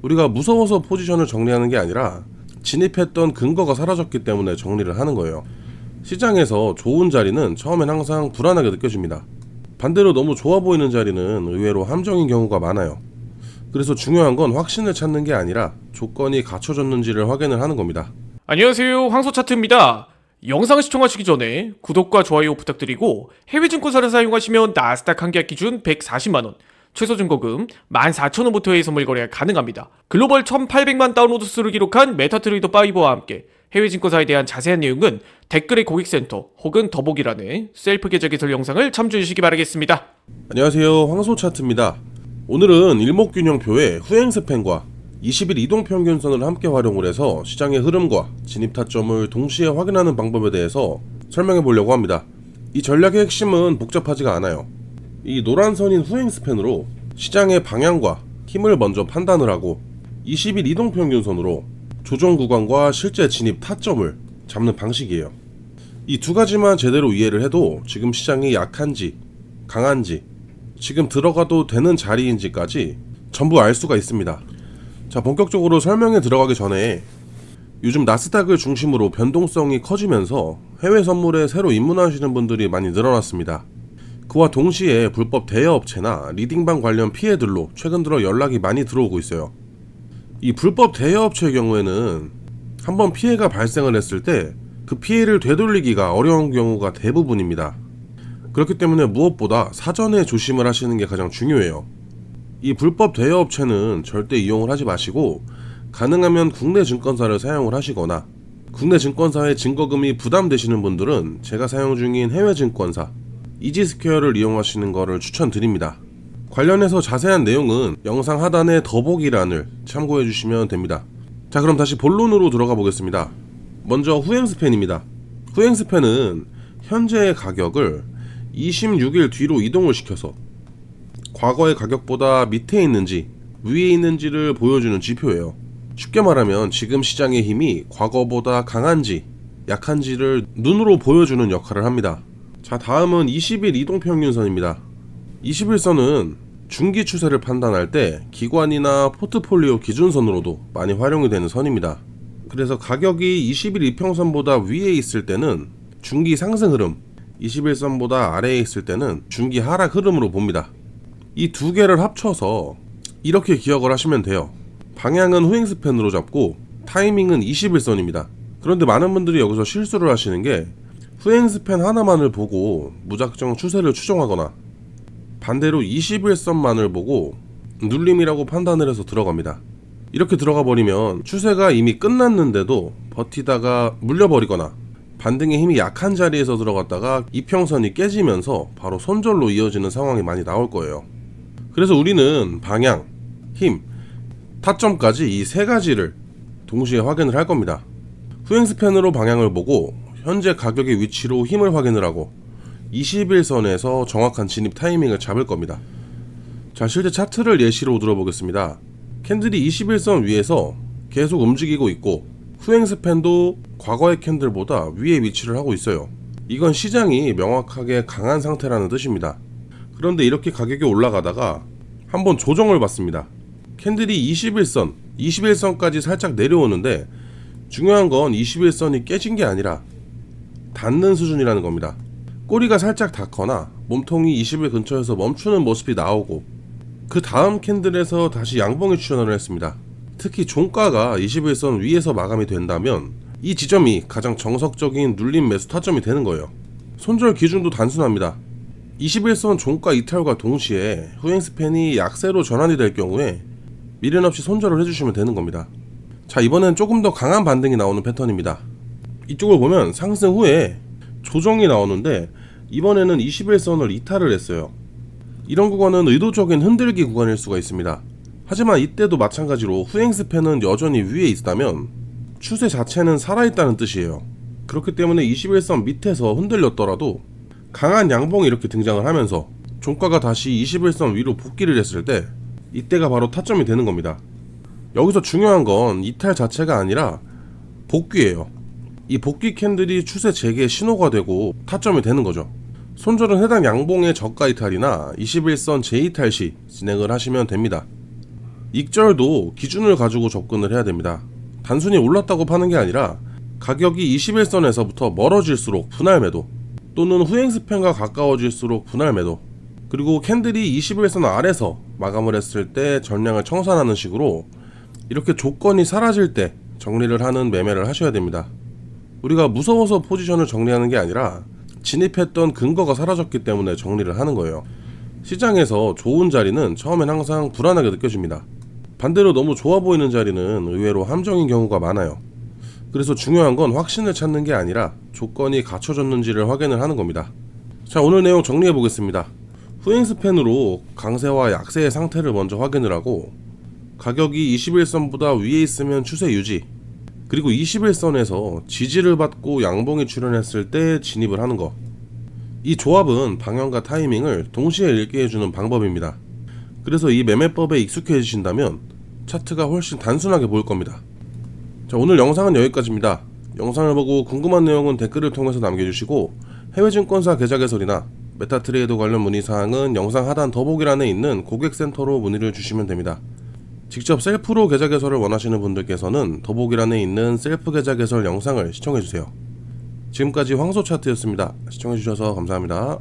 우리가 무서워서 포지션을 정리하는 게 아니라 진입했던 근거가 사라졌기 때문에 정리를 하는 거예요. 시장에서 좋은 자리는 처음엔 항상 불안하게 느껴집니다. 반대로 너무 좋아 보이는 자리는 의외로 함정인 경우가 많아요. 그래서 중요한 건 확신을 찾는 게 아니라 조건이 갖춰졌는지를 확인을 하는 겁니다. 안녕하세요, 황소차트입니다. 영상 시청하시기 전에 구독과 좋아요 부탁드리고 해외 증권사를 사용하시면 나스닥 한 계약 기준 140만원, 최소 증거금 14,000원부터의 선물 거래가 가능합니다. 글로벌 1,800만 다운로드 수를 기록한 메타트레이더 5와 함께 해외 증권사에 대한 자세한 내용은 댓글의 고객센터 혹은 더보기란에 셀프 계좌 개설 영상을 참조해 주시기 바라겠습니다. 안녕하세요, 황소차트입니다. 오늘은 일목균형표의 후행 스팬과 20일 이동평균선을 함께 활용을 해서 시장의 흐름과 진입 타점을 동시에 확인하는 방법에 대해서 설명해 보려고 합니다. 이 전략의 핵심은 복잡하지가 않아요. 이 노란선인 후행 스팬으로 시장의 방향과 힘을 먼저 판단을 하고 20일 이동평균선으로 조정 구간과 실제 진입 타점을 잡는 방식이에요. 이 두 가지만 제대로 이해를 해도 지금 시장이 약한지 강한지 지금 들어가도 되는 자리인지까지 전부 알 수가 있습니다. 자, 본격적으로 설명에 들어가기 전에 요즘 나스닥을 중심으로 변동성이 커지면서 해외 선물에 새로 입문하시는 분들이 많이 늘어났습니다. 그와 동시에 불법 대여업체나 리딩방 관련 피해들로 최근 들어 연락이 많이 들어오고 있어요. 이 불법 대여업체의 경우에는 한번 피해가 발생을 했을 때 그 피해를 되돌리기가 어려운 경우가 대부분입니다. 그렇기 때문에 무엇보다 사전에 조심을 하시는 게 가장 중요해요. 이 불법 대여업체는 절대 이용을 하지 마시고 가능하면 국내 증권사를 사용을 하시거나 국내 증권사의 증거금이 부담되시는 분들은 제가 사용 중인 해외 증권사 이지스퀘어를 이용하시는 것을 추천드립니다. 관련해서 자세한 내용은 영상 하단의 더보기란을 참고해 주시면 됩니다. 자, 그럼 다시 본론으로 들어가 보겠습니다. 먼저 후행 스팬입니다. 후행 스팬은 현재의 가격을 26일 뒤로 이동을 시켜서 과거의 가격보다 밑에 있는지 위에 있는지를 보여주는 지표예요. 쉽게 말하면 지금 시장의 힘이 과거보다 강한지 약한지를 눈으로 보여주는 역할을 합니다. 자, 다음은 20일 이동평균선입니다. 21선은 중기 추세를 판단할 때 기관이나 포트폴리오 기준선으로도 많이 활용이 되는 선입니다. 그래서 가격이 20일 이평선보다 위에 있을 때는 중기 상승 흐름, 21선보다 아래에 있을 때는 중기 하락 흐름으로 봅니다. 이 두 개를 합쳐서 이렇게 기억을 하시면 돼요. 방향은 후행 스팬으로 잡고 타이밍은 21선입니다. 그런데 많은 분들이 여기서 실수를 하시는 게 후행 스팬 하나만을 보고 무작정 추세를 추정하거나 반대로 21선만을 보고 눌림이라고 판단을 해서 들어갑니다. 이렇게 들어가 버리면 추세가 이미 끝났는데도 버티다가 물려버리거나 반등의 힘이 약한 자리에서 들어갔다가 이평선이 깨지면서 바로 손절로 이어지는 상황이 많이 나올 거예요. 그래서 우리는 방향, 힘, 타점까지 이 세 가지를 동시에 확인을 할 겁니다. 후행 스팬으로 방향을 보고 현재 가격의 위치로 힘을 확인을 하고 21선에서 정확한 진입 타이밍을 잡을 겁니다. 자, 실제 차트를 예시로 들어보겠습니다. 캔들이 21선 위에서 계속 움직이고 있고 후행 스팬도 과거의 캔들보다 위에 위치를 하고 있어요. 이건 시장이 명확하게 강한 상태라는 뜻입니다. 그런데 이렇게 가격이 올라가다가 한번 조정을 받습니다. 캔들이 21선까지 살짝 내려오는데 중요한 건 21선이 깨진 게 아니라 닿는 수준이라는 겁니다. 꼬리가 살짝 닿거나 몸통이 20일 근처에서 멈추는 모습이 나오고 그 다음 캔들에서 다시 양봉이 출현을 했습니다. 특히 종가가 21선 위에서 마감이 된다면 이 지점이 가장 정석적인 눌림 매수 타점이 되는 거예요. 손절 기준도 단순합니다. 21선 종가 이탈과 동시에 후행 스팬이 약세로 전환이 될 경우에 미련 없이 손절을 해주시면 되는 겁니다. 자, 이번엔 조금 더 강한 반등이 나오는 패턴입니다. 이쪽을 보면 상승 후에 조정이 나오는데 이번에는 21선을 이탈을 했어요. 이런 구간은 의도적인 흔들기 구간일 수가 있습니다. 하지만 이때도 마찬가지로 후행 스팬은 여전히 위에 있다면 추세 자체는 살아있다는 뜻이에요. 그렇기 때문에 21선 밑에서 흔들렸더라도 강한 양봉이 이렇게 등장을 하면서 종가가 다시 21선 위로 복귀를 했을 때 이때가 바로 타점이 되는 겁니다. 여기서 중요한 건 이탈 자체가 아니라 복귀예요. 이 복귀 캔들이 추세 재개의 신호가 되고 타점이 되는 거죠. 손절은 해당 양봉의 저가 이탈이나 21선 재이탈 시 진행을 하시면 됩니다. 익절도 기준을 가지고 접근을 해야 됩니다. 단순히 올랐다고 파는 게 아니라 가격이 21선에서부터 멀어질수록 분할 매도, 또는 후행 스팬과 가까워질수록 분할 매도, 그리고 캔들이 21선 아래서 마감을 했을 때 전량을 청산하는 식으로 이렇게 조건이 사라질 때 정리를 하는 매매를 하셔야 됩니다. 우리가 무서워서 포지션을 정리하는 게 아니라 진입했던 근거가 사라졌기 때문에 정리를 하는 거예요. 시장에서 좋은 자리는 처음엔 항상 불안하게 느껴집니다. 반대로 너무 좋아 보이는 자리는 의외로 함정인 경우가 많아요. 그래서 중요한 건 확신을 찾는 게 아니라 조건이 갖춰졌는지를 확인을 하는 겁니다. 자, 오늘 내용 정리해 보겠습니다. 후행 스팬으로 강세와 약세의 상태를 먼저 확인을 하고, 가격이 21선보다 위에 있으면 추세 유지, 그리고 21선에서 지지를 받고 양봉이 출현했을 때 진입을 하는 거. 이 조합은 방향과 타이밍을 동시에 읽게 해주는 방법입니다. 그래서 이 매매법에 익숙해지신다면 차트가 훨씬 단순하게 보일 겁니다. 자, 오늘 영상은 여기까지입니다. 영상을 보고 궁금한 내용은 댓글을 통해서 남겨주시고, 해외증권사 계좌 개설이나 메타트레이더 관련 문의사항은 영상 하단 더보기란에 있는 고객센터로 문의를 주시면 됩니다. 직접 셀프로 계좌 개설을 원하시는 분들께서는 더보기란에 있는 셀프 계좌 개설 영상을 시청해주세요. 지금까지 황소차트였습니다. 시청해주셔서 감사합니다.